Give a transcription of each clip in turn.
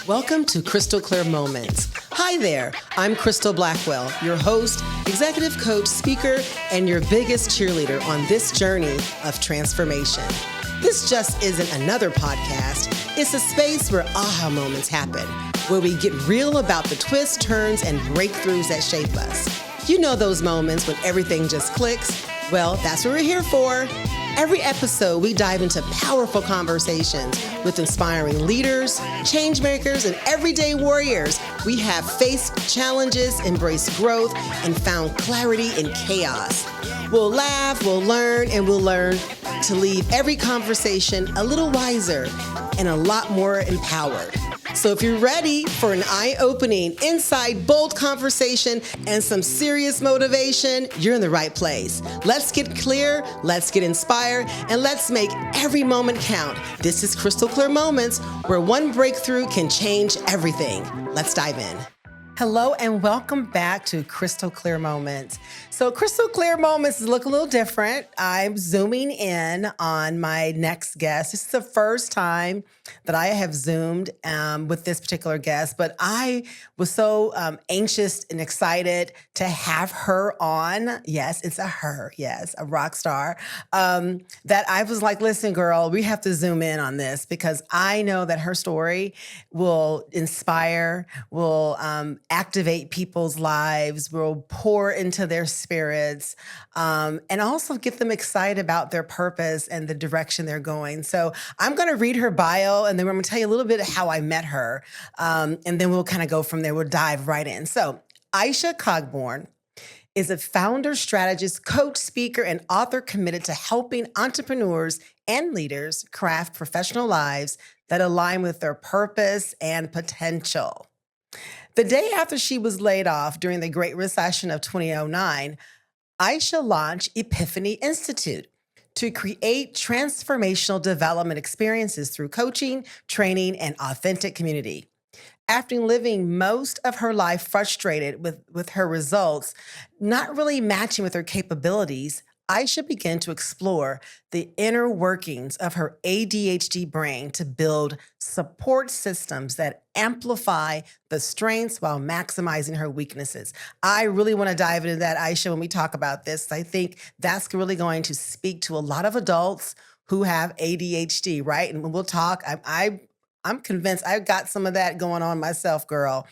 Welcome to Crystal Clear Moments. Hi there, I'm Crystal Blackwell, your host, executive coach, speaker, and your biggest cheerleader on this journey of transformation. This just isn't another podcast. It's a space where aha moments happen, where we get real about the twists, turns, and breakthroughs that shape us. You know those moments when everything just clicks? Well, that's what we're here for. Every episode, we dive into powerful conversations with inspiring leaders, change makers, and everyday warriors. We have faced challenges, embraced growth, and found clarity in chaos. We'll laugh, we'll learn, and we'll learn to leave every conversation a little wiser and a lot more empowered. So if you're ready for an eye-opening, inside, bold conversation and some serious motivation, you're in the right place. Let's get clear, let's get inspired, and let's make every moment count. This is Crystal Clear Moments, where one breakthrough can change everything. Let's dive in. Hello and welcome back to Crystal Clear Moments. So Crystal Clear Moments look a little different. I'm zooming in on my next guest. This is the first time that I have Zoomed with this particular guest, but I was so anxious and excited to have her on. Yes, it's a her. Yes, a rock star. That I was like, listen, girl, we have to zoom in on this because I know that her story will inspire, will activate people's lives, will pour into their spirits, and also get them excited about their purpose and the direction they're going. So I'm going to read her bio, and then I'm going to tell you a little bit of how I met her, and then we'll kind of go from there. We'll dive right in. So Isha Cogborn is a founder, strategist, coach, speaker, and author committed to helping entrepreneurs and leaders craft professional lives that align with their purpose and potential. The day after she was laid off during the Great Recession of 2009, Isha launched Epiphany Institute to create transformational development experiences through coaching, training, and authentic community. After living most of her life frustrated with her results, not really matching with her capabilities, Isha began to explore the inner workings of her ADHD brain to build support systems that amplify the strengths while maximizing her weaknesses. I really want to dive into that, Isha, when we talk about this. I think that's really going to speak to a lot of adults who have ADHD, right? And when we'll talk, I'm convinced I've got some of that going on myself, girl.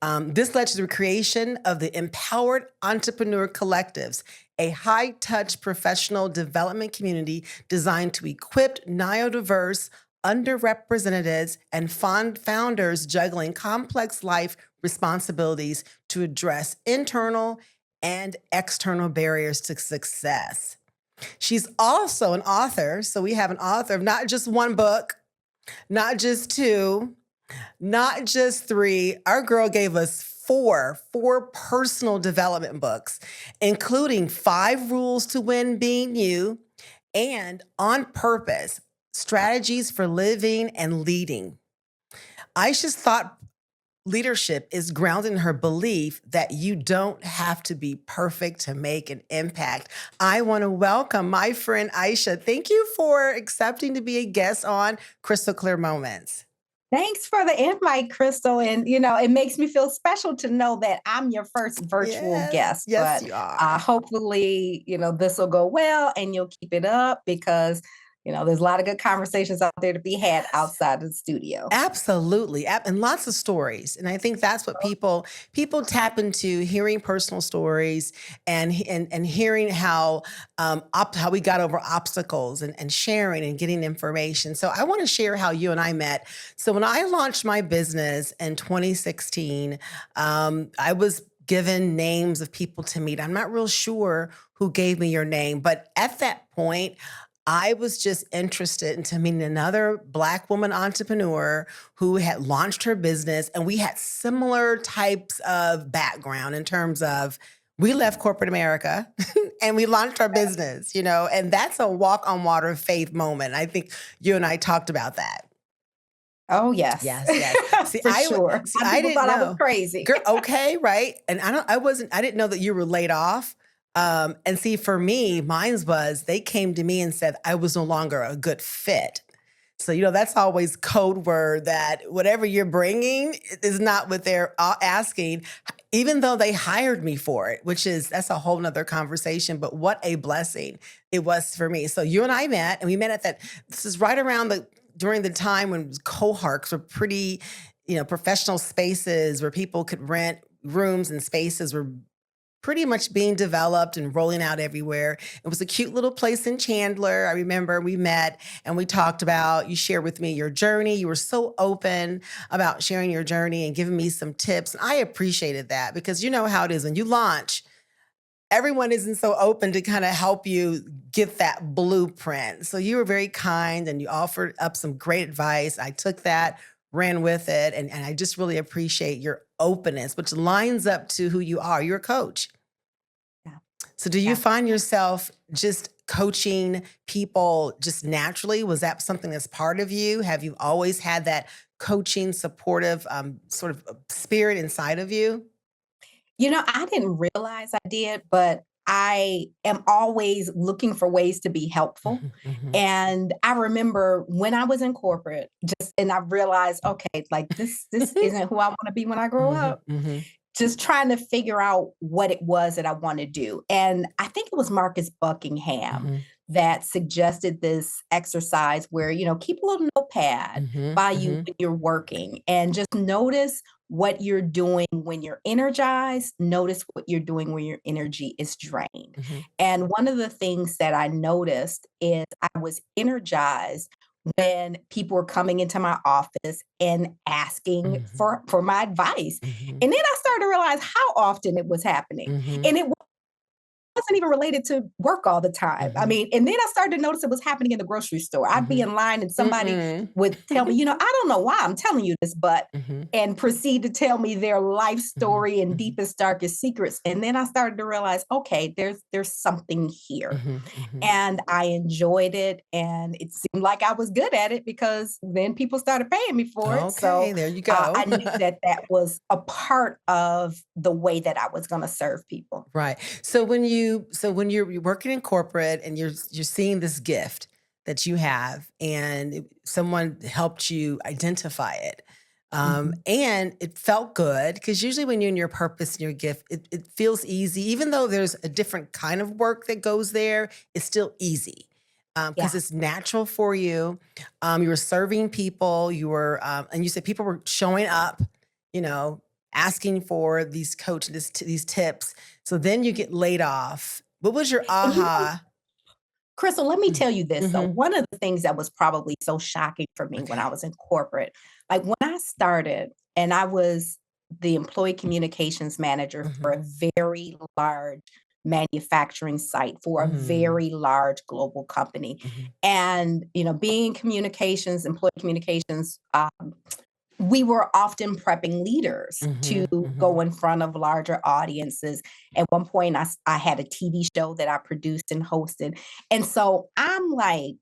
This led to the creation of the Empowered Entrepreneur Collectives, a high-touch professional development community designed to equip neurodiverse, underrepresented, and founders juggling complex life responsibilities to address internal and external barriers to success. She's also an author, so we have an author of not just one book, not just two, not just three. Our girl gave us four personal development books, including 5 Rules to Win Being You and On Purpose, Strategies for Living and Leading. Aisha's thought leadership is grounded in her belief that you don't have to be perfect to make an impact. I want to welcome my friend Isha. Thank you for accepting to be a guest on Crystal Clear Moments. Thanks for the invite, Crystal. And, it makes me feel special to know that I'm your first virtual guest. Yes, but you are. hopefully, this will go well and you'll keep it up because, there's a lot of good conversations out there to be had outside of the studio. Absolutely. And lots of stories. And I think that's what people tap into, hearing personal stories and hearing how we got over obstacles and sharing and getting information. So I want to share how you and I met. So when I launched my business in 2016, I was given names of people to meet. I'm not real sure who gave me your name, but at that point, I was just interested into meeting another Black woman entrepreneur who had launched her business, and we had similar types of background in terms of we left corporate America and we launched our business, and that's a walk on water faith moment. I think you and I talked about that. Oh, yes. Yes. See, For sure. I didn't thought know. I was crazy. Girl, okay, right? And I didn't know that you were laid off. And see, for me, mine was, they came to me and said I was no longer a good fit. So, that's always code word that whatever you're bringing is not what they're asking, even though they hired me for it, that's a whole nother conversation. But what a blessing it was for me. So you and I met, and we met this is right around during the time when cohorts were pretty, professional spaces where people could rent rooms, and spaces were pretty much being developed and rolling out everywhere. It was a cute little place in Chandler. I remember we met and we talked about, you shared with me your journey. You were so open about sharing your journey and giving me some tips. And I appreciated that, because you know how it is when you launch, everyone isn't so open to kind of help you get that blueprint. So you were very kind and you offered up some great advice. I took that, ran with it. And I just really appreciate your openness, which lines up to who you are. You're a coach. Yeah. So do you Yeah. find yourself just coaching people just naturally? Was that something that's part of you? Have you always had that coaching, supportive sort of spirit inside of you? I didn't realize I did, but I am always looking for ways to be helpful. Mhm, mhm, And I remember when I was in corporate, and I realized, okay, like this isn't who I want to be when I grow mhm, up. mhm, Just trying to figure out what it was that I want to do. And I think it was Marcus Buckingham mhm, that suggested this exercise where, keep a little notepad mhm, by you mhm, when you're working and just notice what you're doing when you're energized. Notice what you're doing when your energy is drained. mhm, And one of the things that I noticed is I was energized when people were coming into my office and asking mhm, for my advice. mhm, And then I started to realize how often it was happening. mhm, And it wasn't even related to work all the time. I mhm. mean, and then I started to notice it was happening in the grocery store. I'd be Mhm. in line and somebody Mm-mm. would tell me, I don't know why I'm telling you this, but Mhm, and proceed to tell me their life mhm, story and mhm, deepest, darkest secrets. And then I started to realize, okay, there's something here. mhm, mhm. And I enjoyed it, and it seemed like I was good at it because then people started paying me for it. Okay, So, there you go. I knew that that was a part of the way that I was gonna serve people. Right. So when you're working in corporate and you're seeing this gift that you have, and someone helped you identify it. Mhm. And it felt good, because usually when you're in your purpose and your gift, it feels easy. Even though there's a different kind of work that goes there, it's still easy. Because Yeah. it's natural for you. You were serving people, and you said people were showing up, you know, asking for these tips. So then you get laid off. What was your And aha? Crystal, let me Mm, tell you this though. mhm, One of the things that was probably so shocking for me when I okay. was in corporate, like when I started and I was the employee communications manager for Mhm, a very large manufacturing site for a mm, very large global company. mhm, And, being communications, employee communications, we were often prepping leaders to mhm, go mhm, in front of larger audiences. At one point, I had a TV show that I produced and hosted. And so I'm like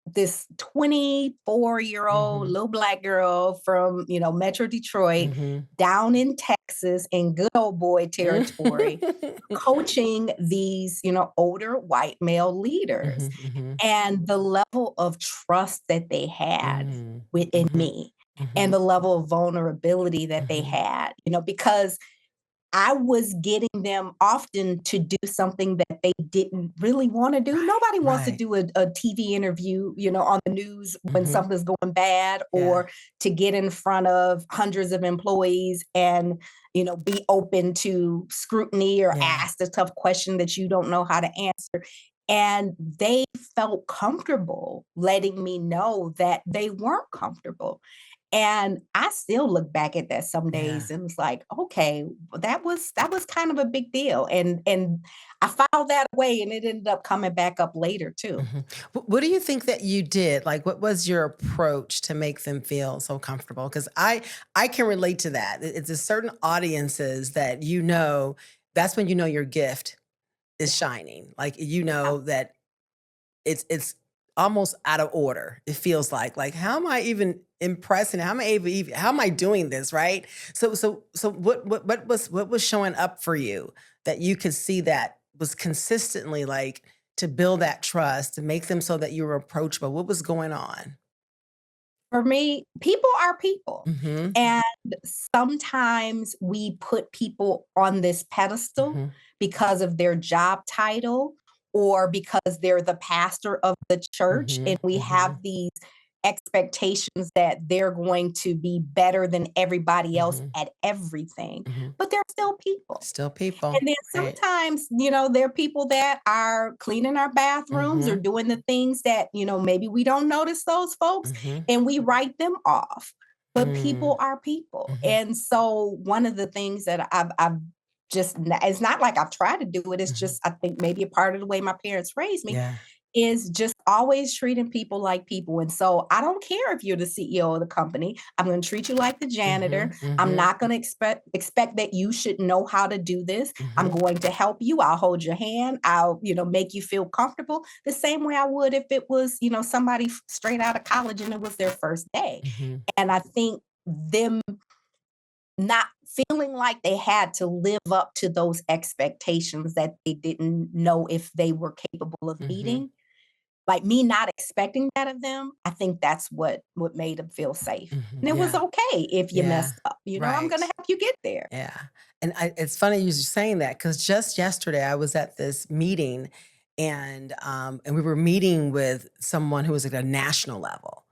this 24-year-old mhm, little black girl from, Metro Detroit mhm. down in Texas in good old boy territory, Mhm, coaching these, older white male leaders. mhm, And the level of trust that they had mhm, within mhm, me and mhm, the level of vulnerability that they mhm. had, because I was getting them often to do something that they didn't really wanna do. Right, Nobody wants to right. do a TV interview, on the news when Mhm, something's going bad, yeah, or to get in front of hundreds of employees and, be open to scrutiny or yeah. ask a tough question that you don't know how to answer. And they felt comfortable letting me know that they weren't comfortable. And I still look back at that some Yeah. days and it's like, okay, that was kind of a big deal. And I filed that away and it ended up coming back up later too. Mhm. What do you think that you did? Like, what was your approach to make them feel so comfortable? Because I can relate to that. It's a certain audiences that that's when your gift is Yeah. shining. Like Yeah. that it's almost out of order. It feels like how am I even impressing? How am I doing this? Right. So what was showing up for you that you could see that was consistently like to build that trust, to make them so that you were approachable? What was going on? For me, people are people. Mm-hmm. And sometimes we put people on this pedestal Mm-hmm. because of their job title or because they're the pastor of the church. Mm-hmm. And we Mm-hmm. have these expectations that they're going to be better than everybody else Mm-hmm. at everything, Mm-hmm. but they're still people. Still people, And then right? sometimes, there are people that are cleaning our bathrooms or Mm-hmm. doing the things that, maybe we don't notice those folks Mm-hmm. and we write them off. But Mm-hmm. people are people. Mm-hmm. And so one of the things that I've just, it's not like I've tried to do it. It's Mm-hmm. just, I think maybe a part of the way my parents raised me Yeah. is just always treating people like people. And so I don't care if you're the CEO of the company. I'm going to treat you like the janitor. Mm-hmm. I'm Mm-hmm. not going to expect that you should know how to do this. I'm Mm-hmm. going to help you. I'll hold your hand. I'll, make you feel comfortable the same way I would if it was, somebody straight out of college and it was their first day. Mm-hmm. And I think them not feeling like they had to live up to those expectations that they didn't know if they were capable of Mm-hmm. meeting, like me not expecting that of them, I think that's what made them feel safe. Mm-hmm. And it was Yeah. okay if you Yeah. messed up, I'm Right. gonna help you get there. Yeah. And it's funny you saying that because just yesterday I was at this meeting and we were meeting with someone who was at a national level.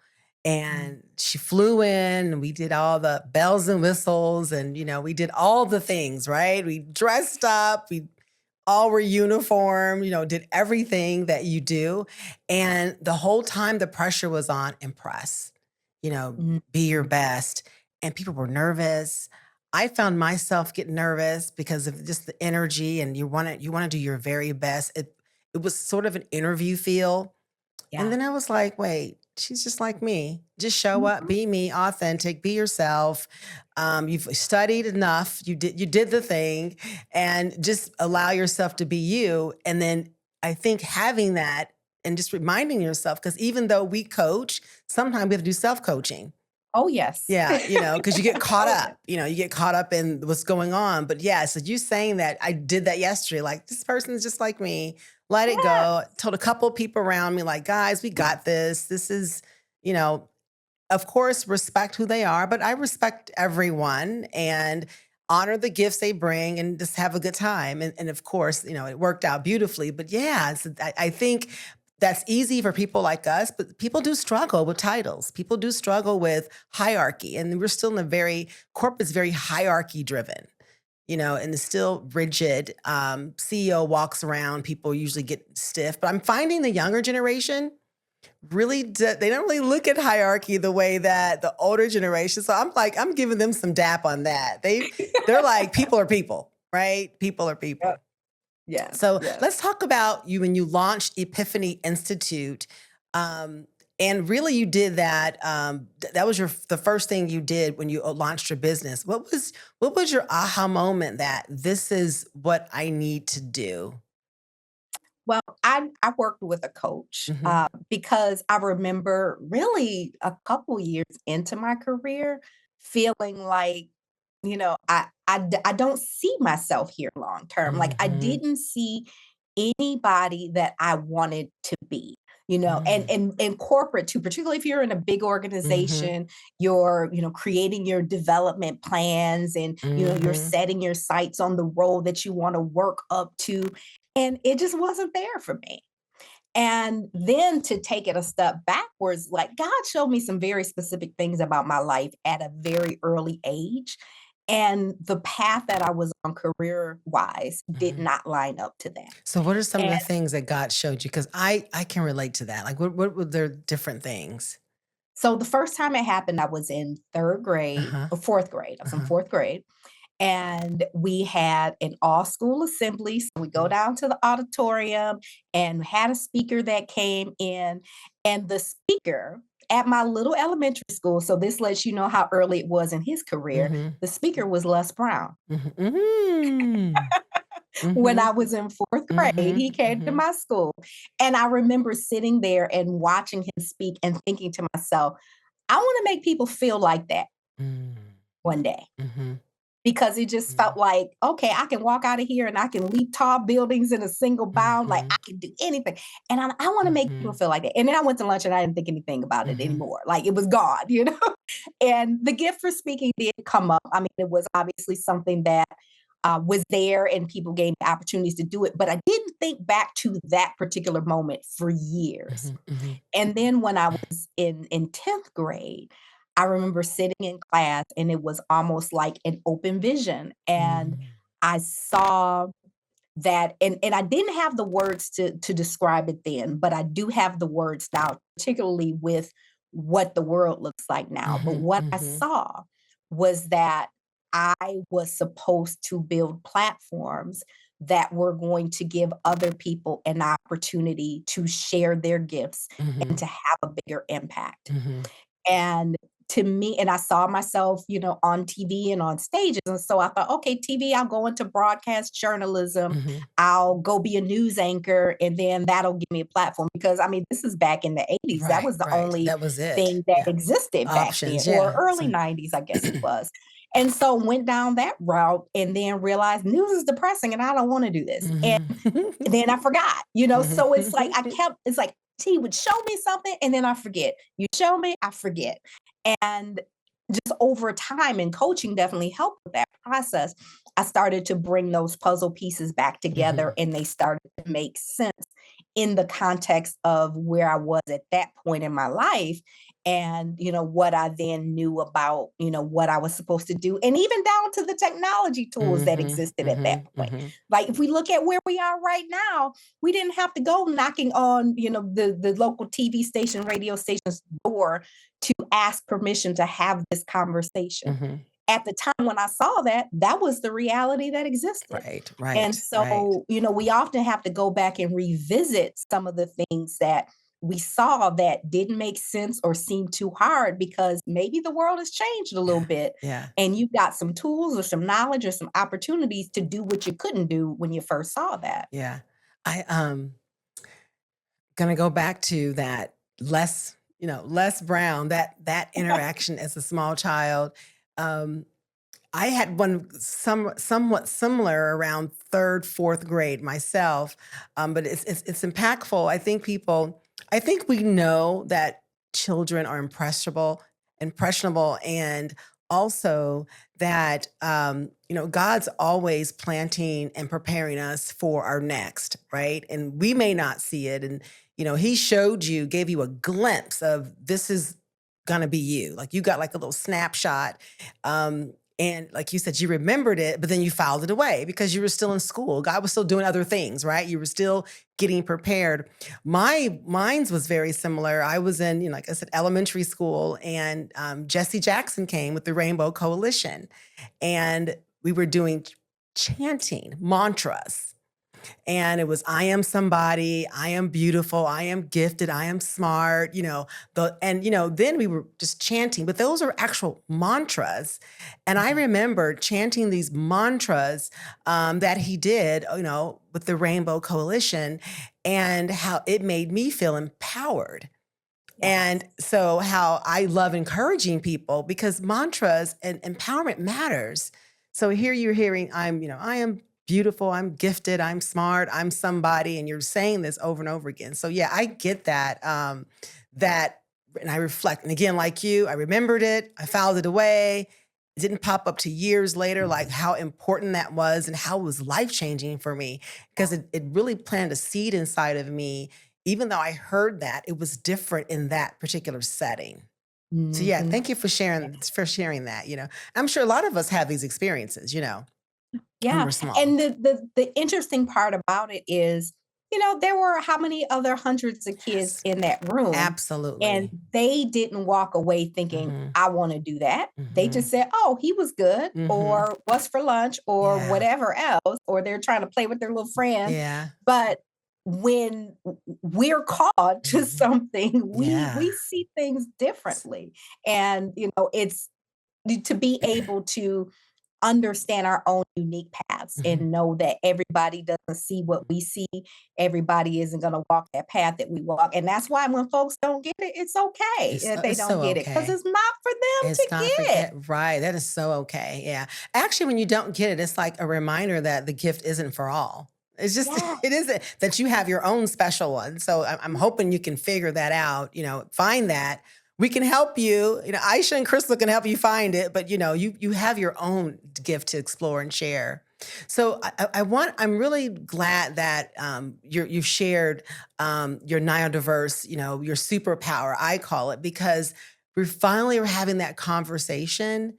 Mm. And she flew in and we did all the bells and whistles and we did all the things, right? We dressed up, we all were uniform, did everything that you do. And the whole time the pressure was on impress, Mhm. be your best. And people were nervous. I found myself getting nervous because of just the energy and you want to do your very best. It was sort of an interview feel. And Yeah. then I was like, wait, she's just like me. Just show up, Mhm. be me, authentic, be yourself. You've studied enough. You did the thing, and just allow yourself to be you. And then I think having that and just reminding yourself, because even though we coach, sometimes we have to do self coaching. Oh, yes. Yeah, because you get caught Oh, yeah. up, you get caught up in what's going on. But yeah, so you saying that I did that yesterday, like this person is just like me. Let it go. Yes. Told a couple people around me, like, guys, we got this. This is, you know, of course, respect who they are, but I respect everyone and honor the gifts they bring and just have a good time. And of course, it worked out beautifully. But yeah, I think that's easy for people like us, but people do struggle with titles. People do struggle with hierarchy. And we're still in corporate's very hierarchy driven. And it's still rigid. CEO walks around, people usually get stiff. But I'm finding the younger generation, they don't really look at hierarchy the way that the older generation. So I'm giving them some dap on that. They're like, people are people, right? People are Yep. people. Yes, So yes. let's talk about you when you launched Epiphany Institute. Um, and really you did that. That was the first thing you did when you launched your business. What was your aha moment that this is what I need to do? Well, I worked with a coach, Hmm. because I remember really a couple years into my career feeling like, I don't see myself here long term. Like I Hmm. didn't see anybody that I wanted to be. And corporate too, particularly if you're in a big Hmm. organization, you're, creating your development plans and, you're Hmm. setting your sights on the role that you want to work up to. And it just wasn't there for me. And then to take it a step backwards, like God showed me some very specific things about my life at a very early age. And the path that I was on career wise did Hmm. not line up to that. So what are some of And the things that God showed you? Because I can relate to that. Like what were their different things? so the first time it happened, I was in third grade Uh-huh. or fourth grade. I was in Uh-huh. fourth grade. And we had an all school assembly. So we go Mhm. down to the auditorium and had a speaker that came in. And the speaker at my little elementary school, so this lets you know how early it was in his career, Mhm. the speaker was Les Brown. Mhm. Mhm. When I Mhm. was in fourth grade, he Mhm. came to Mhm. my school. And I remember sitting there and watching him speak and thinking to myself, I want to make people feel like that Mm. one day. Mhm. because it just felt like, okay, I can walk out of here and I can leap tall buildings in a single bound. Like I Mhm. can do anything. And I want to make people Mhm. feel like that. And then I went to lunch and I didn't think anything about it Mhm. anymore. Like it was gone, And the gift for speaking did come up. I mean, it was obviously something that was there and people gave me opportunities to do it. But I didn't think back to that particular moment for years. Mhm. Mhm. And then when I was in 10th grade, I remember sitting in class and it was almost like an open vision. And Mhm. I saw that and I didn't have the words to describe it then, but I do have the words now, particularly with what the world looks like now. But Mhm. what I Mhm. saw was that I was supposed to build platforms that were going to give other people an opportunity to share their gifts and Mhm. to have a bigger impact. Mhm. And to me, and I saw myself, on TV and on stages. And so I thought, okay, TV, I'll go into broadcast journalism. Mhm. I'll go be a news anchor, and then that'll give me a platform. Because I mean, this is back in the 80s. That Right, was the right. only That was it. thing that Yeah. existed back then, Options, or yeah. early So 90s, I guess it was. And so went down that route and then realized news is depressing and I don't want to do this. And Mhm. then I forgot, so it's like Mhm. it's like he would show me something and then I forget. You show me, I forget. And just over time and coaching definitely helped with that process. I started to bring those puzzle pieces back together Mhm. and they started to make sense in the context of where I was at that point in my life and what I then knew about what I was supposed to do and even down to the technology tools that Mhm. existed at that Mhm. point. Mhm. Like if we look at where we are right now, we didn't have to go knocking on the local TV station, radio station's door to ask permission to have this conversation. Mhm. At the time when I saw that, that was the reality that existed. Right, And right, right. so, we often have to go back and revisit some of the things that we saw that didn't make sense or seem too hard because maybe the world has changed a little Yeah. bit Yeah. and you've got some tools or some knowledge or some opportunities to do what you couldn't do when you first saw that. Yeah. I gonna go back to that Les Brown, that interaction as a small child. Um, I had one somewhat similar around third, fourth grade myself, but it's impactful. I think we know that children are impressionable, and also that God's always planting and preparing us for our next, right? And we may not see it, and He gave you a glimpse of this is gonna be you. Like you got like a little snapshot. And like you said, you remembered it, but then you filed it away because you were still in school. God was still doing other things, right? You were still getting prepared. Mine's was very similar. I was in, like I said, elementary school, and Jesse Jackson came with the Rainbow Coalition, and we were doing chanting mantras, and it was I am somebody, I am beautiful, I am gifted, I am smart, then we were just chanting, but those are actual mantras. And I Mhm. remember chanting these mantras that he did, with the Rainbow Coalition, and how it made me feel empowered. Yes. And so how I love encouraging people because mantras and empowerment matters. So here you're hearing, I am beautiful, I'm gifted, I'm smart, I'm somebody, and you're saying this over and over again. So yeah, I get that. That and I reflect. And again, like you, I remembered it, I filed it away. It didn't pop up to years later, like how important that was and how it was life-changing for me. Because it really planted a seed inside of me even though I heard that, it was different in that particular setting. So yeah, Mhm. thank you for sharing that. I'm sure a lot of us have these experiences, when Yeah, we're small. and the interesting part about it is, there were how many other hundreds of kids Yes, in that room, and absolutely. they didn't walk away thinking, Mhm. "I wanna do that." They just Mhm. said, "Oh, he was good," Mhm. or "What's for lunch?" or Yeah. whatever else, or they're trying to play with their little friend. Yeah. But when we're called to Mhm. something, Yeah. we see things differently, and, it's to be able to understand our own unique paths Mhm. and know that everybody doesn't see what we see. Everybody isn't going to walk that path that we walk. And that's why when folks don't get it, it's okay that they It's don't so get it because okay. it's not for them to It's not get. forget right. That is so okay. Yeah. Actually, when you don't get it, it's like a reminder that the gift isn't for all. It's just Yeah. it isn't that you have your own special one. So I'm hoping you can figure that out. Find that. We can help you. Aisha and Crystal can help you find it, but you have your own gift to explore and share. So I'm really glad that you've shared your neurodiverse, your superpower, I call it, because we finally are having that conversation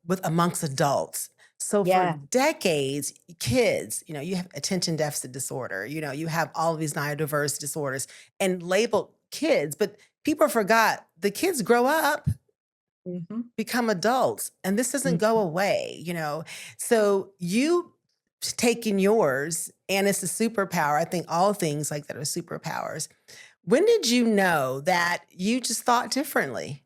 with amongst adults. So for Yeah. decades, kids, you have attention deficit disorder, you have all of these neurodiverse disorders and labeled kids, but people forgot the kids grow up, Hmm. become adults, and this doesn't Hmm. go away. So you taking yours, and it's a superpower. I think all things like that are superpowers. When did you know that you just thought differently?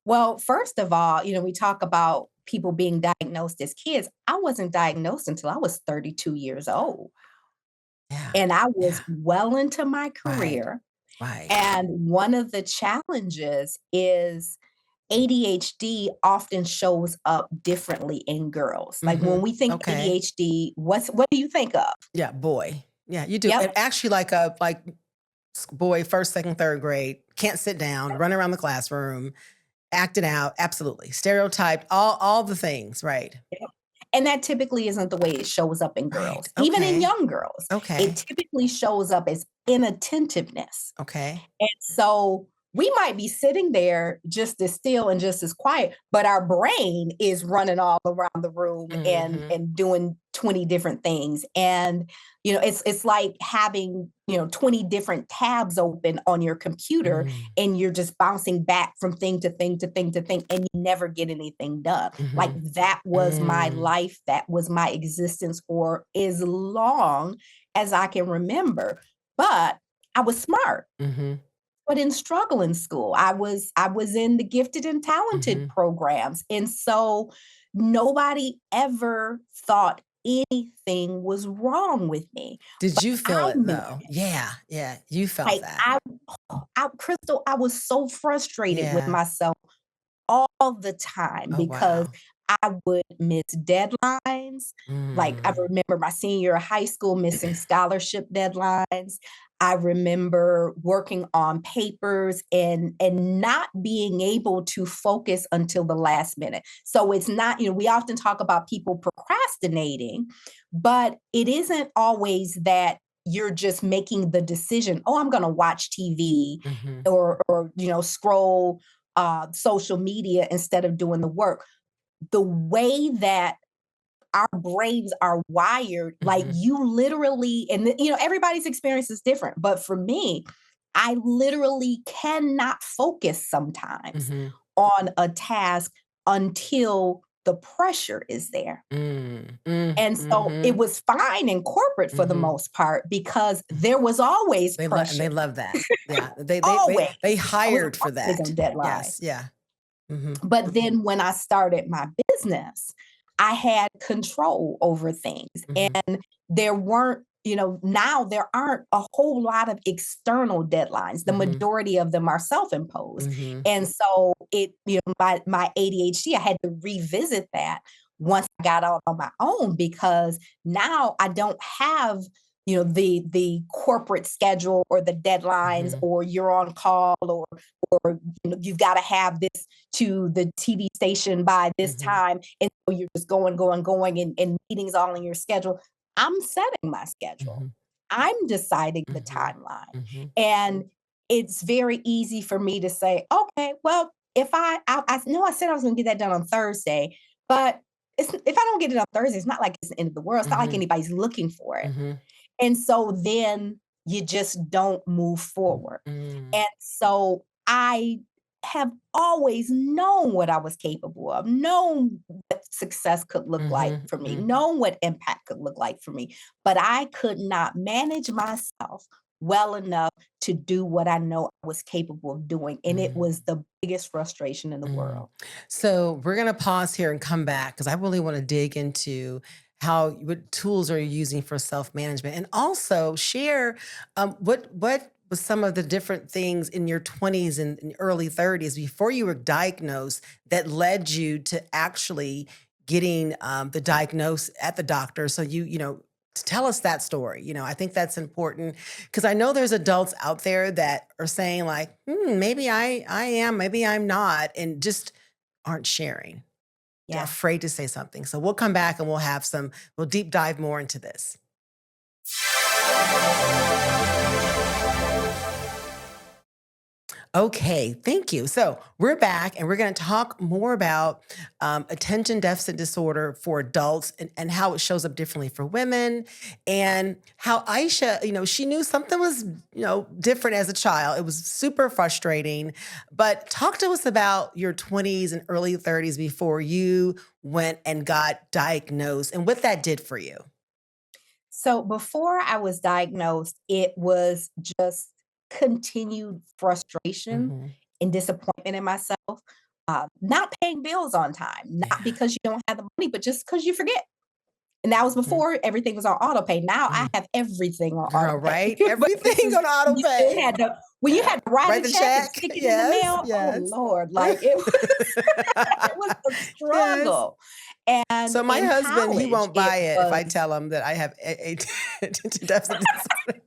Well, first of all, we talk about people being diagnosed as kids. I wasn't diagnosed until I was 32 years old. Yeah. And I was Yeah. well into my Right. career. Right. And one of the challenges is ADHD often shows up differently in girls. Like when we think Okay. ADHD, what do you think of? Yeah, boy. Yeah, you do. Yep. And actually like a boy, first, second, third grade, can't sit down, run around the classroom, acting out. Absolutely. Stereotyped, all the things, right. Yep. And that typically isn't the way it shows up in Right. girls, even in Okay. young girls. It Okay. typically shows up as inattentiveness. Okay. And so we might be sitting there just as still and just as quiet, but our brain is running all around the room and Mhm. and doing 20 different things. And it's like having 20 different tabs open on your computer Mm. and you're just bouncing back from thing to thing to thing to thing and you never get anything done. Like Mhm. that was my Mm. life, that was my existence for as long as I can remember. But I was smart, Mhm. but in struggle in school. I was in the gifted and talented Mhm. programs. And so nobody ever thought anything was wrong with me. Did But you feel I it knew though? it. Yeah. Yeah. You felt Like that. Crystal, I was so frustrated with Yeah. myself all the time Oh, because wow. I would miss deadlines. Like, I Mm. remember my senior year of high school missing scholarship deadlines. I remember working on papers and not being able to focus until the last minute. So it's not, we often talk about people procrastinating, but it isn't always that you're just making the decision, oh, I'm going to watch TV Mhm. or scroll social media instead of doing the work. The way that our brains are wired, like Mhm. you literally, and everybody's experience is different, but for me, I literally cannot focus sometimes Mhm. on a task until the pressure is there. Mm. Mm. And so it Mhm. was fine in corporate for the Mhm. most part because there was always They pressure, love that. Yeah. They always. I was hired for always that. on deadline. Yes. Yeah. Mhm. But then when I started my business, I had control over things. Mhm. And there weren't, now there aren't a whole lot of external deadlines. The Mhm. majority of them are self-imposed. Mhm. And so my ADHD, I had to revisit that once I got out on my own because now I don't have the corporate schedule or the deadlines Mhm. or you're on call or you've got to have this to the TV station by this Mhm. time. And so you're just going, and meetings all in your schedule. I'm setting my schedule. Mhm. I'm deciding the Mhm. timeline. Mhm. And it's very easy for me to say, okay, well, if I know I said I was going to get that done on Thursday, but if I don't get it on Thursday, it's not like it's the end of the world. It's not like Mhm. anybody's looking for it. Mhm. And so then you just don't move forward. Mm. And so I have always known what I was capable of, known what success could look like Mhm. for me, Mhm. known what impact could look like for me, but I could not manage myself well enough to do what I know I was capable of doing. And it was the biggest frustration in the world. So we're going to pause here and come back because I really want to dig into what tools are you using for self-management, and also share what was some of the different things in your 20s and early 30s before you were diagnosed that led you to actually getting the diagnosis at the doctor. So tell us that story. I think that's important because I know there's adults out there that are saying like, maybe I am, maybe I'm not, and just aren't sharing. They're Yeah. afraid to say something. So we'll come back and we'll deep dive more into this. Okay, thank you. So we're back and we're going to talk more about attention deficit disorder for adults and how it shows up differently for women, and how Aisha, she knew something was, different as a child. It was super frustrating. But talk to us about your 20s and early 30s before you went and got diagnosed and what that did for you. So before I was diagnosed, it was just continued frustration and disappointment in myself. Not paying bills on time, not Yeah. because you don't have the money, but just because you forget. And that was before everything was on auto pay. Now I have everything on Girl, auto pay. right? But this Everything is on auto when you still pay. had to, when you had to write Write a the check and check. stick it in the Yes, mail. yes. Oh Lord, like it was a Yes. struggle. And So my in husband, he college, won't it buy it if I was tell him that I have attention deficit disorder.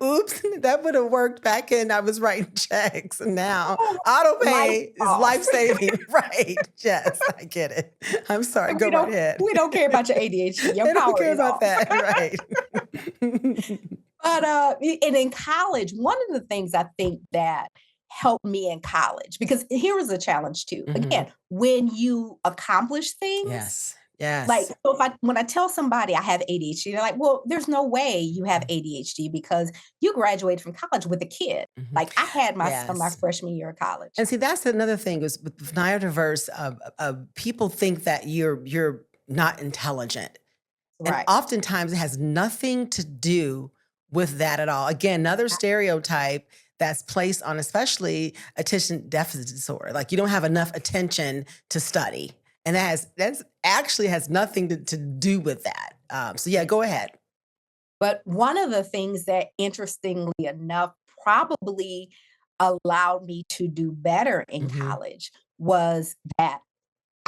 Oops, that would have worked back in I was writing checks. And now auto my pay is fault. life-saving. Right. Yes, I get it. I'm sorry. Go right ahead. We don't care about your ADHD. Your They don't power care is about off. that. Right. But and in college, one of the things I think that helped me in college, because here was a challenge too. Again, when you accomplish things, Yes. like Yes. so when I tell somebody I have ADHD, they're like, well, there's no way you have ADHD because you graduated from college with a kid. Like I had my son my Yes. freshman year of college. And see, that's another thing is with neurodiverse, people think that you're not intelligent. And Right. oftentimes it has nothing to do with that at all. Again, another stereotype that's placed on especially attention deficit disorder. Like you don't have enough attention to study. And that's actually has nothing to do with that. So yeah, go ahead. But one of the things that, interestingly enough, probably allowed me to do better in college was that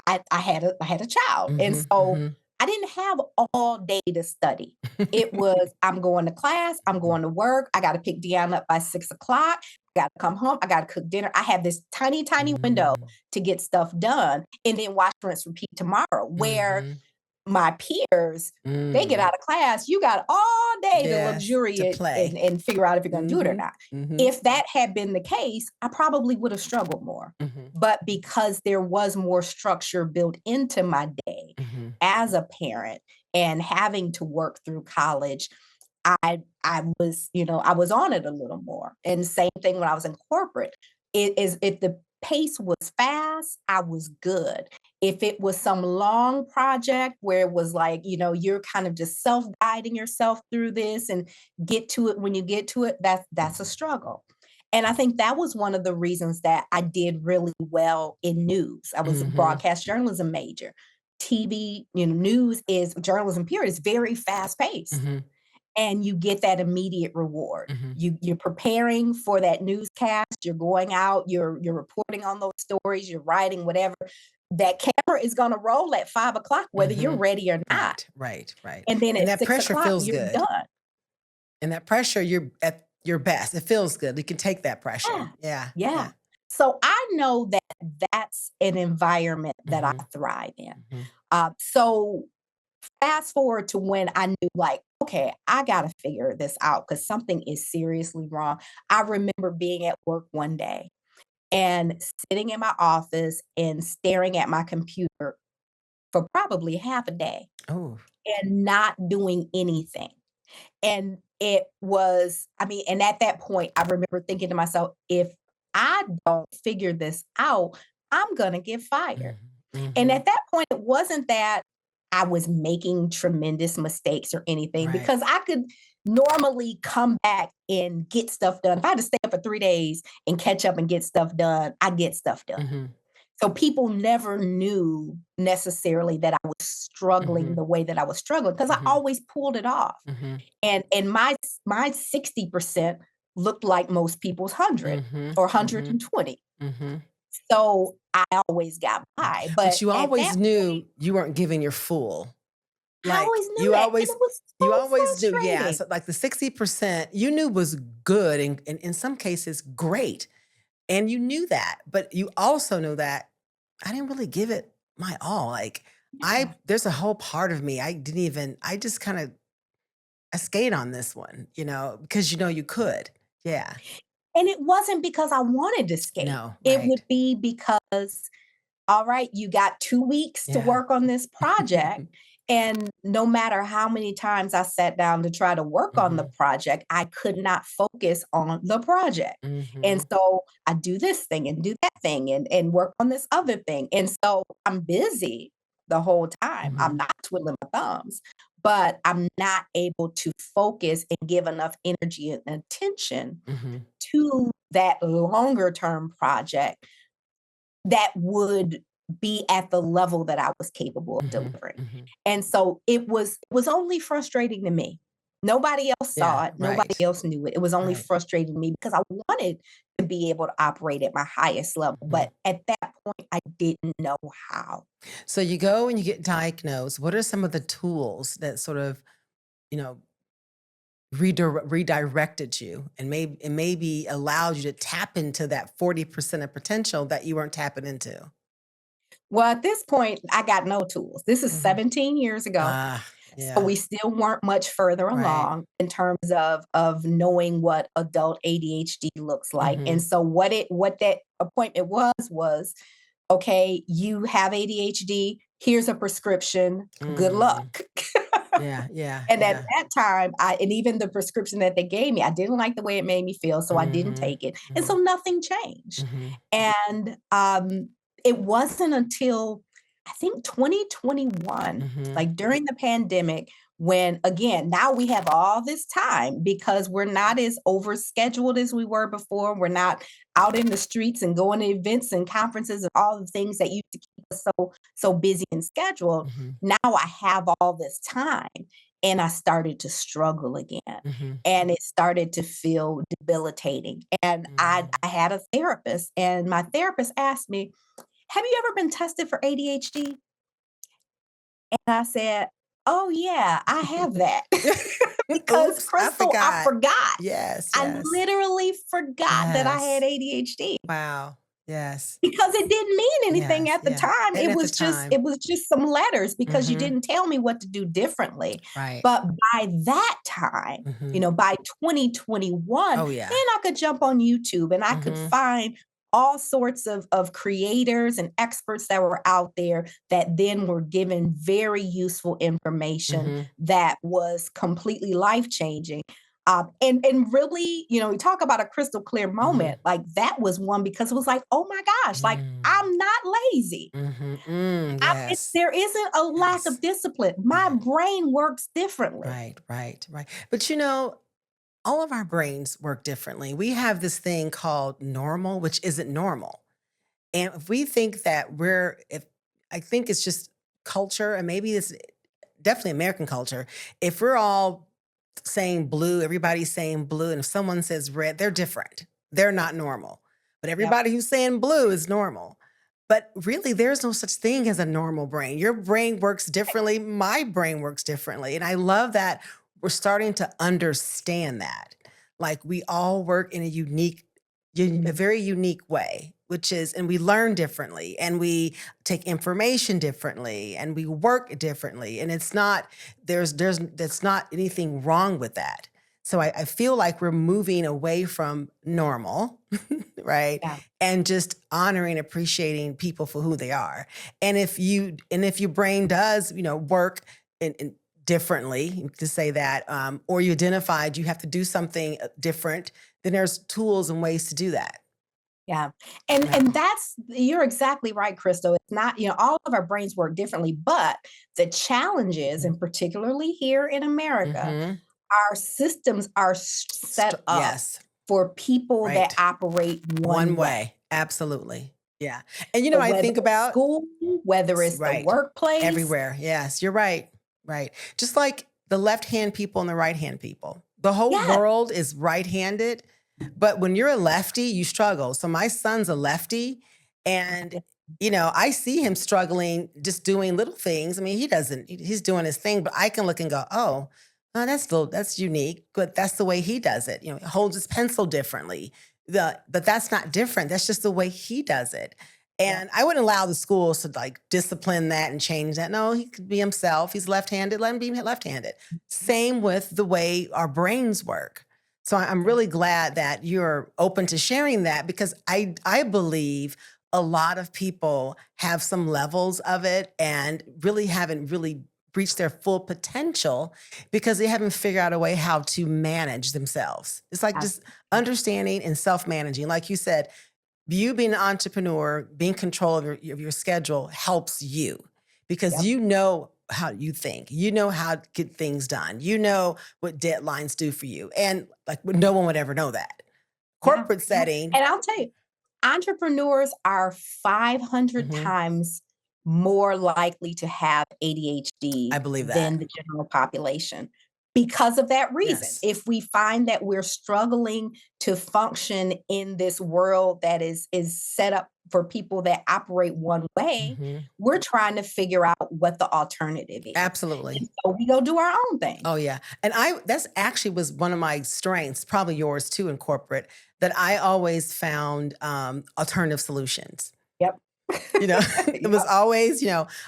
I had a child. And so I didn't have all day to study. It was, I'm going to class, I'm going to work, I got to pick Deanna up by 6 o'clock, I got to come home, I got to cook dinner. I have this tiny, tiny window to get stuff done and then watch, rinse, repeat tomorrow. Where my peers, they get out of class, you got all day to Yes, to luxuriate play. and figure out if you're going to do it or not. Mhm. If that had been the case, I probably would have struggled more. But because there was more structure built into my day as a parent and having to work through college, I was, I was on it a little more. And same thing when I was in corporate. If the pace was fast, I was good. If it was some long project where it was like, you're kind of just self-guiding yourself through this and get to it when you get to it, that's a struggle. And I think that was one of the reasons that I did really well in news. I was a broadcast journalism major. TV, news is journalism period is very fast paced. And you get that immediate reward. You're preparing for that newscast, you're going out, you're reporting on those stories, you're writing whatever. That camera is going to roll at 5 o'clock, whether you're ready or not. Right. And then And at that 6 pressure o'clock, feels you're good. done. And that pressure, you're at your best. It feels good. You can take that pressure. Yeah. So I know that that's an environment that I thrive in. So fast forward to when I knew, like, okay, I got to figure this out because something is seriously wrong. I remember being at work one day and sitting in my office and staring at my computer for probably half a day Oh. and not doing anything. And it was, and at that point, I remember thinking to myself, if I don't figure this out, I'm going to get fired. And at that point, it wasn't that I was making tremendous mistakes or anything Right. because I could normally come back and get stuff done. If I had to stay up for 3 days and catch up and get stuff done, I get stuff done. Mm-hmm. So people never knew necessarily that I was struggling Mm-hmm. the way that I was struggling because I Mm-hmm. always pulled it off. Mm-hmm. And my 60% looked like most people's 100 Mm-hmm. or Mm-hmm. 120. Mm-hmm. So I always got by. But But you at always that point, knew you weren't giving your full. I Like always knew that. And it was you so always knew, yeah. frustrating. So like the 60% you knew was good and in some cases great. And you knew that, but you also knew that I didn't really give it my all. Like Yeah. there's a whole part of me. I just kind of I skate on this one, because you could. Yeah. And it wasn't because I wanted to skate. No, It would right. be because, all right, you got 2 weeks to Yeah. work on this project. And no matter how many times I sat down to try to work on the Hmm. project, I could not focus on the project. And Hmm. so I do this thing and do that thing and work on this other thing. And so I'm busy the whole time. Hmm. I'm not twiddling my thumbs, but I'm not able to focus and give enough energy and attention Hmm. to that longer term project that would be at the level that I was capable of Hmm. delivering. Hmm. And so it was only frustrating to me. Nobody else Yeah, saw it. Nobody right. else knew it. It was only Right. frustrating to me because I wanted to be able to operate at my highest level. Mhm. But at that point, I didn't know how. So you go and you get diagnosed. What are some of the tools that sort of, you know, redirected you and maybe allowed you to tap into that 40% of potential that you weren't tapping into? Well, at this point, I got no tools. This is Mhm. 17 years ago. Ah, So yeah. we still weren't much further Right. along in terms of knowing what adult ADHD looks like. And Mhm. so what that appointment was, okay, you have ADHD, here's a prescription, good Mm. luck. Yeah, yeah, And at yeah. that time, and even the prescription that they gave me, I didn't like the way it made me feel, so I didn't Mhm. take it. And so Mhm. nothing changed. Mhm. And it wasn't until I think 2021, Mhm. like during the pandemic, when again, now we have all this time because we're not as overscheduled as we were before. We're not out in the streets and going to events and conferences and all the things that used to keep us so busy and scheduled. Mhm. Now I have all this time and I started to struggle again. Mhm. And it started to feel debilitating. And I Mm. had a therapist, and my therapist asked me, have you ever been tested for ADHD? And I said, oh, yeah, I have that. Because Oops, I Crystal, I forgot. forgot. Yes, I yes. literally forgot that I had Yes. ADHD. Wow. Yes. Because it didn't mean anything Yes, at the yeah. time. And It at the was just time. it was just some letters because you Mhm. didn't tell me what to do differently. Right. But by that time, Mhm. by 2021, Oh, then yeah. I could jump on YouTube and I could Mhm. find all sorts of creators and experts that were out there that then were given very useful information Mhm. that was completely life-changing. And really, we talk about a crystal clear Mhm. moment. Like that was one because it was like, oh my gosh, like Mm. I'm not lazy. Mhm. Mm, yes. There isn't a lack of Yes. discipline. My Yeah. brain works differently. Right, right, right. But all of our brains work differently. We have this thing called normal, which isn't normal. And if we think that if I think it's just culture, and maybe it's definitely American culture. If we're all saying blue, everybody's saying blue, and if someone says red, they're different. They're not normal. But Yep. everybody who's saying blue is normal. But really, there's no such thing as a normal brain. Your brain works differently. My brain works differently. And I love that we're starting to understand that. Like we all work in a Mhm. very unique way, which is, and we learn differently and we take information differently and we work differently. And that's not anything wrong with that. So I feel like we're moving away from normal, right? Yeah. And just honoring, appreciating people for who they are. And if your brain does, work in differently, to say that, or you identified you have to do something different, then there's tools and ways to do that. Yeah. Yeah. And you're exactly right, Crystal. It's not, all of our brains work differently, but the challenges, and particularly here in America, Mm-hmm. our systems are set up Yes. for people that Right. operate One one way. way. Absolutely. Yeah. And So I whether think it's about school, whether it's the right workplace. everywhere. Yes, you're right. Right. Just like the left hand people and the right hand people. The whole Yeah. world is right handed, but when you're a lefty, you struggle. So my son's a lefty, and I see him struggling just doing little things. I mean, he's doing his thing, but I can look and go, oh, that's unique, but that's the way he does it. He holds his pencil differently. But that's not different. That's just the way he does it. Yeah. And I wouldn't allow the schools to like discipline that and change that. No, he could be himself. He's left-handed. Let him be left-handed. Same with the way our brains work. So I'm really glad that you're open to sharing that, because I believe a lot of people have some levels of it and really haven't really reached their full potential because they haven't figured out a way how to manage themselves. It's like just understanding and self-managing. Like you said, you being an entrepreneur, being control of your schedule helps you because Yep. you know how you think, how to get things done, what deadlines do for you. And like no one would ever know that. Yeah. Corporate Yeah. setting. And I'll tell you, entrepreneurs are 500 Mhm. times more likely to have ADHD I believe that. than the general population because of that reason. Yes. If we find that we're struggling to function in this world that is set up for people that operate one way, Mhm. we're trying to figure out what the alternative is. Absolutely. And so we go do our own thing. Oh yeah. And that's actually was one of my strengths, probably yours too in corporate, that I always found alternative solutions. Yep. It was always,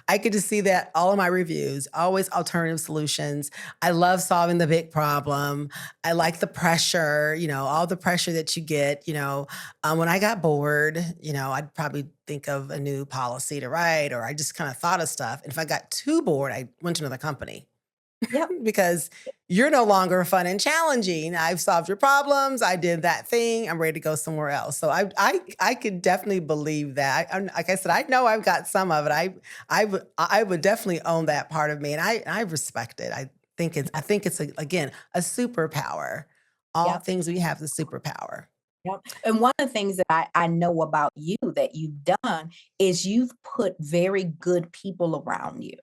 I could just see that all of my reviews, always alternative solutions. I love solving the big problem. I like the pressure, all the pressure that you get, when I got bored, I'd probably think of a new policy to write, or I just kind of thought of stuff. And if I got too bored, I went to another company. Yep. Because you're no longer fun and challenging. I've solved your problems. I did that thing. I'm ready to go somewhere else. So I could definitely believe that. Like I said, I know I've got some of it. I would definitely own that part of me, and I respect it. I think it's again a superpower. All Yep. things we have the superpower. Yep. And one of the things that I know about you that you've done is you've put very good people around you.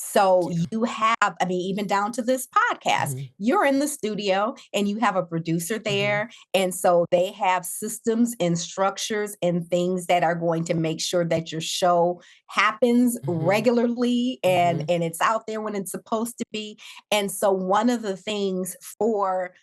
So Thank you. you have, I mean, even down to this podcast, Mhm, you're in the studio and you have a producer mhm, there. And so they have systems and structures and things that are going to make sure that your show happens mhm, regularly and, mhm, and it's out there when it's supposed to be. And so one of the things for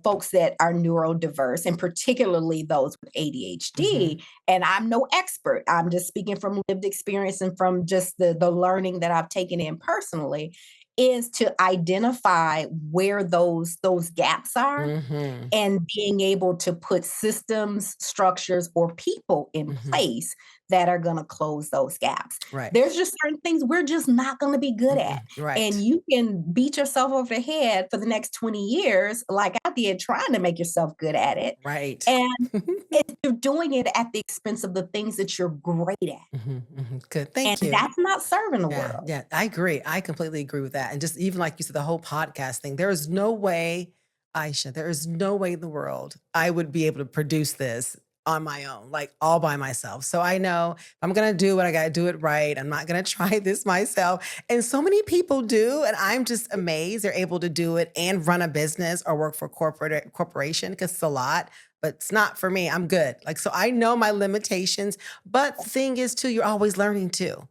folks that are neurodiverse and particularly those with mhm, ADHD, and I'm no expert. I'm just speaking from lived experience and from just the learning that I've taken in personally, is to identify where those gaps are mhm, and being able to put systems, structures, or people in mhm. place that are going to close those gaps. Right. There's just certain things we're just not going to be good at. Mm-mm. Right. And you can beat yourself over the head for the next 20 years, like I did, trying to make yourself good at it. Right. And you're doing it at the expense of the things that you're great at. Mhm, mhm. Good. And Thank you. that's not serving the Yeah, world. yeah, I agree. I completely agree with that. And just even like you said, the whole podcast thing, there is no way, Aisha, there is no way in the world I would be able to produce this on my own, like all by myself. So I know if I'm going to do it, I got to do it right. I'm not going to try this myself. And so many people do. And I'm just amazed they're able to do it and run a business or work for a corporation because it's a lot. But it's not for me. I'm good. Like, so I know my limitations. But the thing is, too, you're always learning too.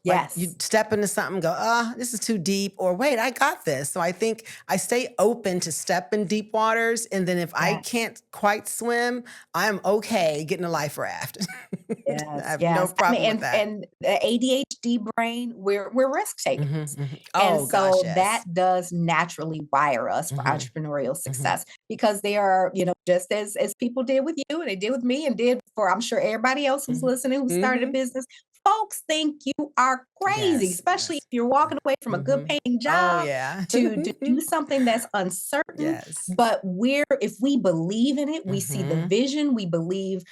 Like you Yes. step into something, go, this is too deep, or wait, I got this. So I think I stay open to step in deep waters. And then if I Yeah. can't quite swim, I'm okay getting a life raft. I Yes, have no yes. I mean, problem with that. and the ADHD brain, we're risk takers. Mhm, mhm. And Oh gosh, so that yes. does naturally wire us for Mhm, entrepreneurial mhm, success because they are, just as people did with you and they did with me and did for I'm sure everybody else who's mhm, listening who started a mhm. business, folks think you are crazy, Yes, especially yes. if you're walking away from a good Mhm. paying Oh, job yeah. to do something that's uncertain. Yes. But if we believe in it, we see the Mhm. vision, we believe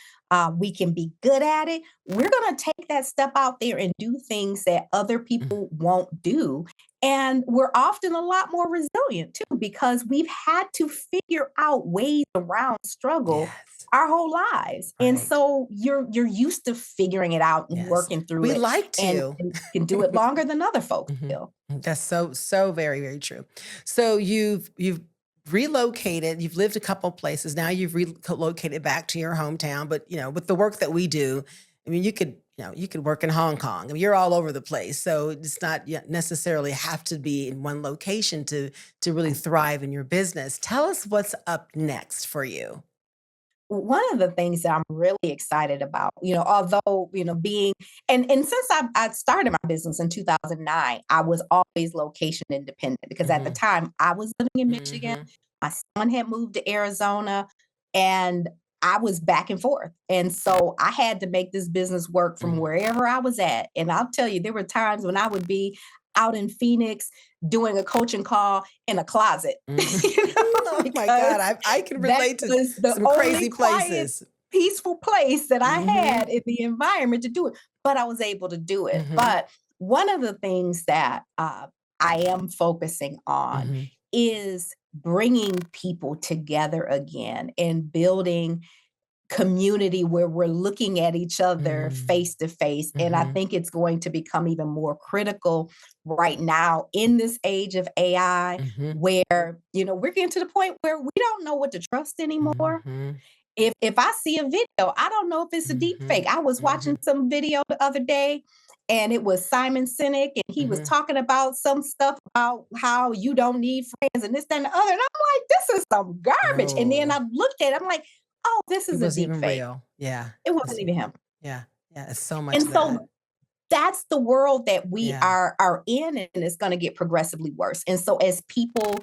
we can be good at it, we're going to take that step out there and do things that other Mm. people won't do. And we're often a lot more resilient too, because we've had to figure out ways around struggle Yes. our whole lives. And Right. so you're used to figuring it out and Yes. working through We it like and, to. and can do it longer than other folks Mhm. will. That's so very, very true. So you've relocated, you've lived a couple places. Now you've relocated back to your hometown, but with the work that we do, I mean, you could work in Hong Kong. I mean, you're all over the place. So it's not yet necessarily have to be in one location to really thrive in your business. Tell us what's up next for you. One of the things that I'm really excited about, although, being and since I started my business in 2009, I was always location independent because at the Mhm. time I was living in Michigan, Mhm. my son had moved to Arizona, and I was back and forth. And so I had to make this business work from Mhm. wherever I was at. And I'll tell you, there were times when I would be out in Phoenix doing a coaching call in a closet, Mhm. Oh my God, because I can that relate to was the some only crazy quiet, places. peaceful place that I Mhm. had in the environment to do it, but I was able to do it. Mhm. But one of the things that I am focusing on Mhm. is bringing people together again and building community where we're looking at each other Mm. face to face. And I Mhm. think it's going to become even more critical right now in this age of AI, Mhm. where, we're getting to the point where we don't know what to trust anymore. Mhm. If I see a video, I don't know if it's a deep fake. Mhm. I was watching Mhm. some video the other day, and it was Simon Sinek, and he was Mhm. talking about some stuff about how you don't need friends and this, that, and the other. And I'm like, this is some garbage. And then Oh, I looked at it, I'm like, oh, this it is a wasn't deep even fake. real. Yeah. It wasn't It's even him. yeah. Yeah, it's so much And of that. so that's the world that we Yeah. are in, and it's going to get progressively worse. And so as people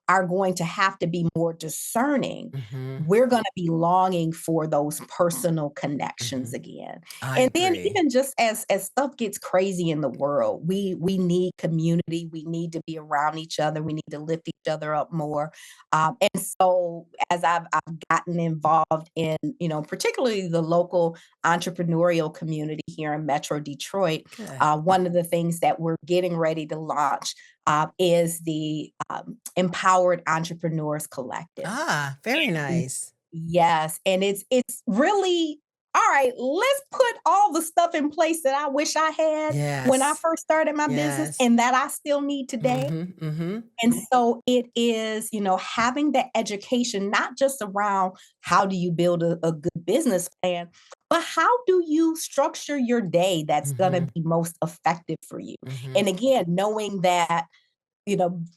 are going to have to be more discerning, Mhm. we're going to be longing for those personal connections Mhm. again. I And then agree. even just as stuff gets crazy in the world, we need community, we need to be around each other, we need to lift each other up more. And so as I've gotten involved in, particularly the local entrepreneurial community here in Metro Detroit, Good. one of the things that we're getting ready to launch is the Empowered Entrepreneurs Collective. Ah, very nice. Yes, and it's really all right, let's put all the stuff in place that I wish I had when I Yes. first started my business Yes. and that I still need today. Mhm. Mhm. And so it is, having the education, not just around how do you build a good business plan, but how do you structure your day that's going to Mhm. be most effective for you? Mhm. And again, knowing that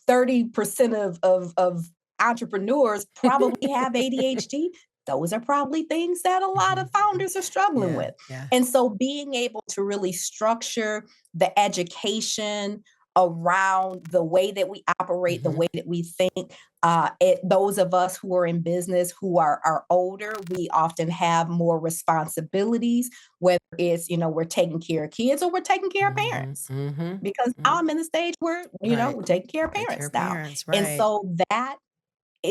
30% of entrepreneurs probably have ADHD. Those are probably things that a lot of Mhm. Mhm. founders are struggling Yeah. with. Yeah. And so being able to really structure the education around the way that we operate, the Mhm. way that we think, those of us who are in business who are older, we often have more responsibilities, whether it's, we're taking care of kids or we're taking care of Mhm. parents, Mhm. because now Mm. I'm in the stage where, Right. we're taking care of Take care parents of now. parents, And right. so that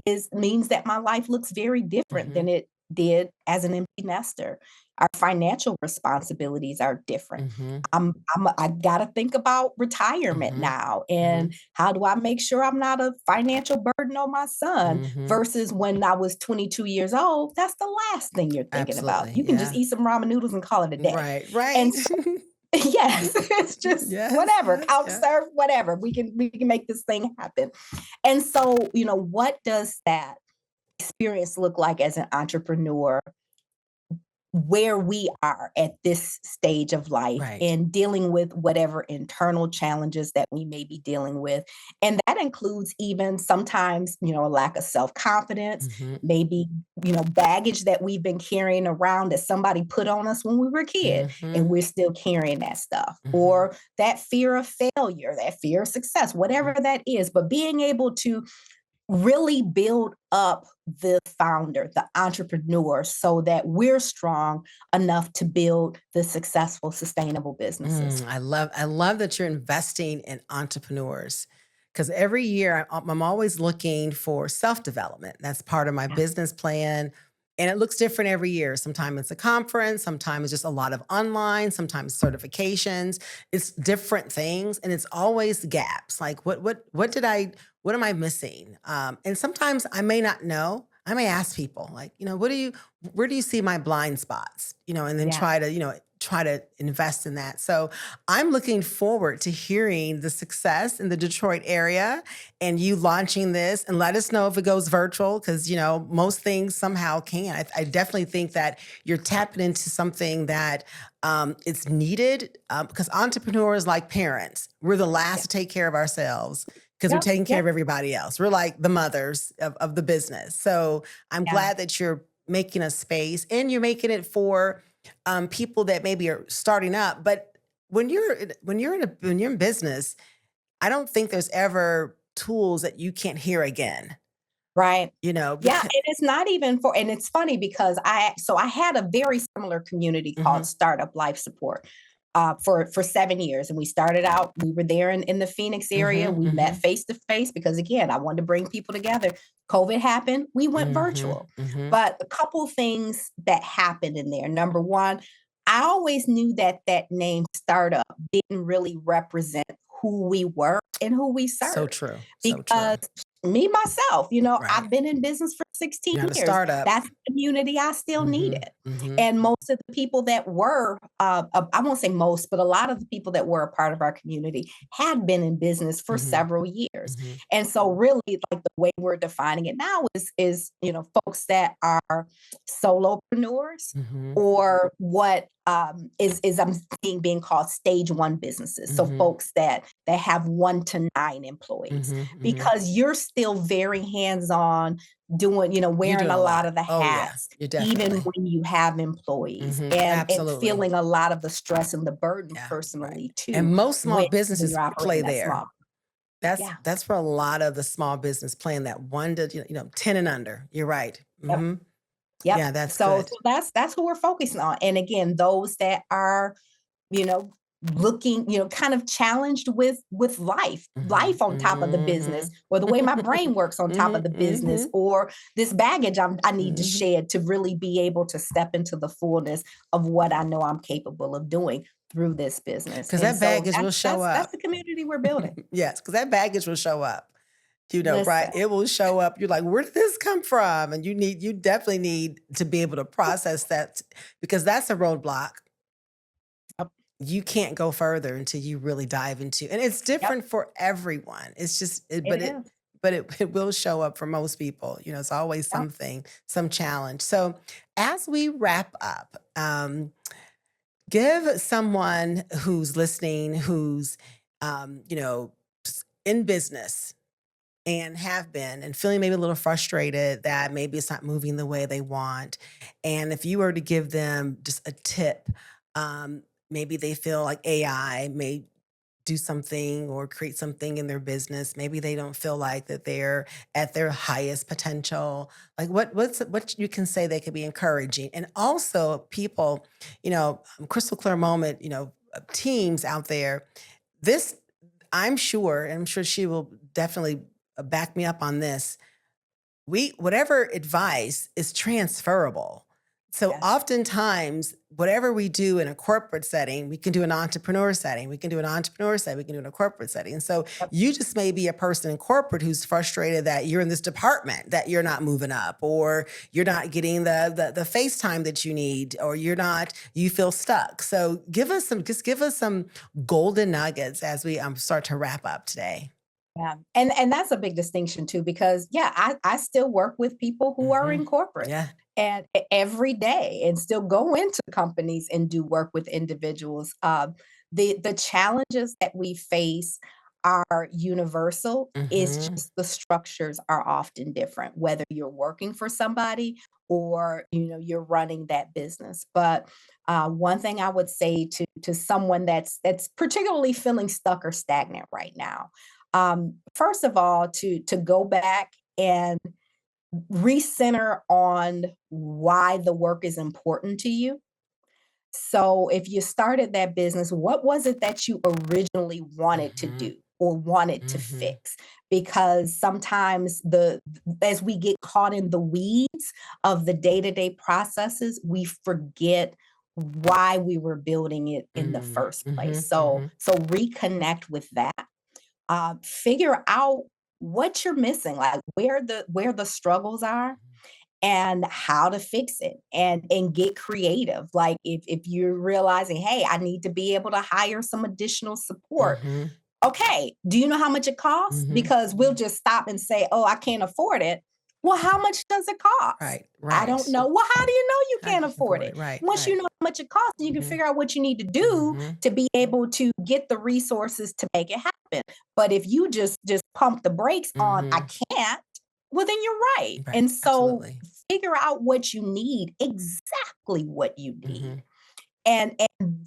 is means that my life looks very different Mhm. than it did as an empty nester. Our financial responsibilities are different. Mhm. I gotta think about retirement Mhm. now, and Mhm. how do I make sure I'm not a financial burden on my son Mhm. versus when I was 22 years old, that's the last thing you're thinking about. Absolutely. You can just Yeah. eat some ramen noodles and call it a day. Right. Right. And yes, it's just Yes. whatever, Yes. couch Yeah. surf, whatever. We can make this thing happen. And so, what does that experience look like as an entrepreneur where we are at this stage of life Right. and dealing with whatever internal challenges that we may be dealing with. And that includes even sometimes, a lack of self-confidence, Mhm. maybe, baggage that we've been carrying around that somebody put on us when we were a kid, and Mhm. we're still carrying that stuff. Mhm. Or that fear of failure, that fear of success, whatever Mhm. that is. But being able to really build up the founder, the entrepreneur, so that we're strong enough to build the successful, sustainable businesses. I love that you're investing in entrepreneurs because every year I'm always looking for self-development. That's part of my Yeah. business plan. And it looks different every year. Sometimes it's a conference, sometimes it's just a lot of online, sometimes certifications. It's different things. And it's always gaps. Like what am I missing? And sometimes I may not know. I may ask people, like, where do you see my blind spots? And then Yeah. try to invest in that. So I'm looking forward to hearing the success in the Detroit area and you launching this, and let us know if it goes virtual because, most things somehow can. I definitely think that you're tapping into something that it's needed because entrepreneurs, like parents, we're the last Yeah. to take care of ourselves because we're Yep. taking care Yep. of everybody else. We're like the mothers of the business. So I'm Yeah. glad that you're making a space and you're making it for people that maybe are starting up. But when you're in business, I don't think there's ever tools that you can't hear again. Right. Yeah, Because and it's not even for, and it's funny because I had a very similar community called Mhm, Startup Life Support for 7 years, and we started out. We were there in the Phoenix area. mhm, We met mhm, face to face because again, I wanted to bring people together. COVID happened. We went mhm, virtual, mhm. but a couple things that happened in there. Number one, I always knew that that name startup didn't really represent who we were and who we So served true. So because true. me myself, Right. I've been in business for 16 You're not a years. startup. That's the community I still Mhm, needed. mhm, And most of the people that were, I won't say most, but a lot of the people that were a part of our community had been in business for mhm, several years. mhm, And so really like the way we're defining it now is, folks that are solopreneurs mhm, or what is I'm seeing being called stage one businesses. So mhm, folks that have 1 to 9 employees mhm, mhm. because you're still very hands-on doing, You're wearing doing a a lot lot. of the Oh yeah, hats, you're even definitely. when you have employees and Absolutely. feeling a lot of the stress and the burden Yeah, right. personally too And most small when businesses you're play operating that there. small. That's Yeah. that's where a lot of the small business plan that 1 to 10 and under. You're right. Yep. Yeah, Yep. that's So good. that's who we're focusing on. And again, those that are, you know, looking, kind of challenged with life on top of the business, Mhm. or the way my brain works on top of Mhm, the business, mhm, or this baggage I need to mhm. shed to really be able to step into the fullness of what I know I'm capable of doing through this business. Because And that so baggage will that's show that's up. the community we're building. Yes, because that baggage will show up. Right? Listen. It will show up. You're like, where did this come from? And you definitely need to be able to process that because that's a roadblock. Yep. You can't go further until you really dive into, and it's Yep. different for everyone. It's just, It is. it will show up for most people. It's always Yep. something, some challenge. So as we wrap up, give someone who's listening, who's, in business and have been and feeling maybe a little frustrated that maybe it's not moving the way they want. And if you were to give them just a tip, maybe they feel like AI may do something or create something in their business. Maybe they don't feel like that they're at their highest potential. Like what you can say they could be encouraging. And also people, crystal clear moment, teams out there. This I'm sure she will definitely back me up on this. Whatever advice is transferable. So Yes. oftentimes, whatever we do in a corporate setting, we can do an entrepreneur setting. We can do an entrepreneur setting. We can do it in a corporate setting. And so Yep. you just may be a person in corporate who's frustrated that you're in this department that you're not moving up, or you're not getting the FaceTime that you need, or you feel stuck. So give us some golden nuggets as we start to wrap up today. Yeah. And that's a big distinction too, because yeah, I still work with people who are Hmm. in corporate Yeah. and every day and still go into companies and do work with individuals. The challenges that we face are universal. It's Hmm. just the structures are often different, whether you're working for somebody or you're running that business. But one thing I would say to someone that's particularly feeling stuck or stagnant right now, first of all, to go back and recenter on why the work is important to you. So if you started that business, what was it that you originally wanted to Mhm. do or wanted to Mhm. fix? Because sometimes as we get caught in the weeds of the day-to-day processes, we forget why we were building it in the Mm. first place. Mhm. So Mhm. reconnect with that. Figure out what you're missing, like where the struggles are and how to fix it, and get creative. Like if you're realizing, hey, I need to be able to hire some additional support. Mhm. Okay, do you know how much it costs? Mhm. Because we'll just stop and say, oh, I can't afford it. Well, how much does it cost? Right. I don't Right. know. Well, how do you know you How can't you can afford afford it? it. Right. Once you Right. know how much it costs, you can Mhm. figure out what you need to do Mhm. to be able to get the resources to make it happen. But if you just pump the brakes on, I Mhm. can't, well, then you're right. Right. And so Absolutely. figure out what you need, exactly what you need, Mhm. and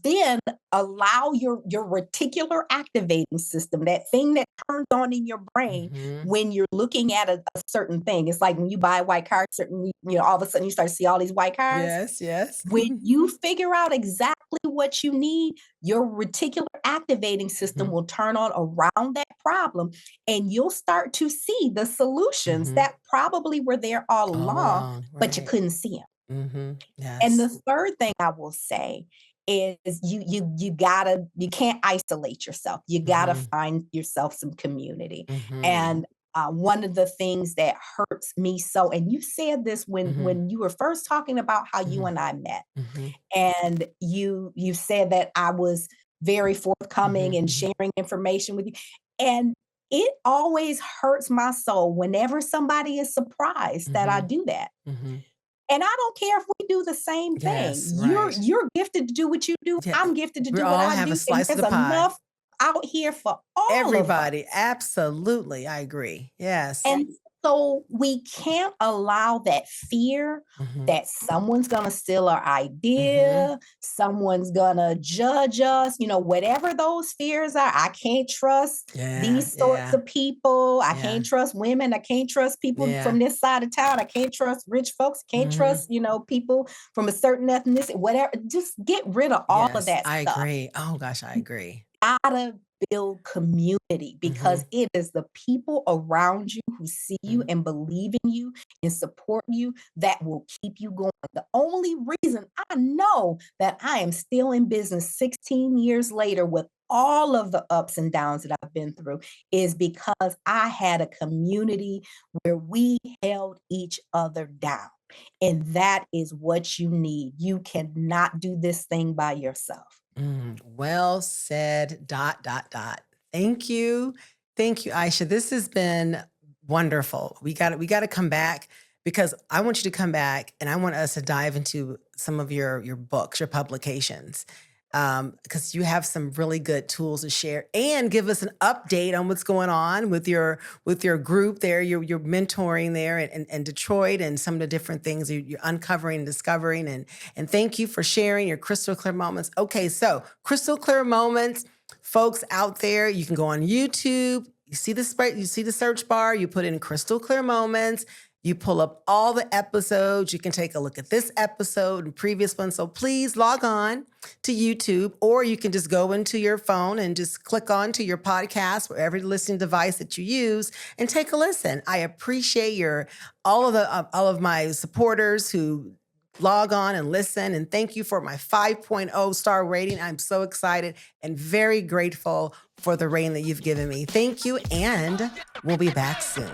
then allow your reticular activating system, that thing that turns on in your brain Mhm. when you're looking at a certain thing. It's like when you buy a white car, certain, all of a sudden you start to see all these white cars. Yes. Yes. When you figure out exactly what you need, your reticular activating system Mhm. will turn on around that problem, and you'll start to see the solutions Mhm. that probably were there all All along, along. but you Right. couldn't see them. Mhm. And the Yes. third thing I will say is you can't isolate yourself. You gotta Mhm. find yourself some community. Mhm. And one of the things that hurts me so, and you said this Mhm. when you were first talking about how you Mhm. and I met, Mhm. and you said that I was very forthcoming Mhm. and Mhm. sharing information with you. And it always hurts my soul whenever somebody is surprised that I Mhm. do that. Mhm. And I don't care if we do the same thing. Yes. You're Right. you're gifted to do what you do. Yeah. I'm gifted to We do what all I have a do, and slice of there's the pie. enough out here for all of us. Everybody. Absolutely. I agree. Yes. And so we can't allow that fear Mhm. that someone's gonna steal our Mhm. idea, someone's gonna judge us, whatever those fears are. I can't trust Yeah. these sorts Yeah. of people. I Yeah. can't trust women. I can't trust people Yeah. from this side of town. I can't trust rich folks. Can't Mhm. trust, people from a certain ethnicity, whatever. Just get rid of all of Yes. that I stuff. agree. Oh gosh, I agree. Gotta build community, because Mhm. it is the people around you who see you Mhm. and believe in you and support you that will keep you going. The only reason I know that I am still in business 16 years later with all of the ups and downs that I've been through is because I had a community where we held each other down. And that is what you need. You cannot do this thing by yourself. Well said. Dot, dot, dot. Thank you. Thank you, Aisha. This has been wonderful. We got to come back because I want you to come back and I want us to dive into some of your books, your publications. Because you have some really good tools to share and give us an update on what's going on with your group there, your mentoring there in Detroit and some of the different things you're uncovering and discovering. And thank you for sharing your crystal clear moments. Okay, so crystal clear moments, folks out there, you can go on YouTube. You see the search bar, you put in crystal clear moments. You pull up all the episodes. You can take a look at this episode and previous ones. So please log on to YouTube, or you can just go into your phone and just click on to your podcast, wherever listening device that you use, and take a listen. I appreciate all of my supporters who log on and listen, and thank you for my 5.0 star rating. I'm so excited and very grateful for the rating that you've given me. Thank you, and we'll be back soon.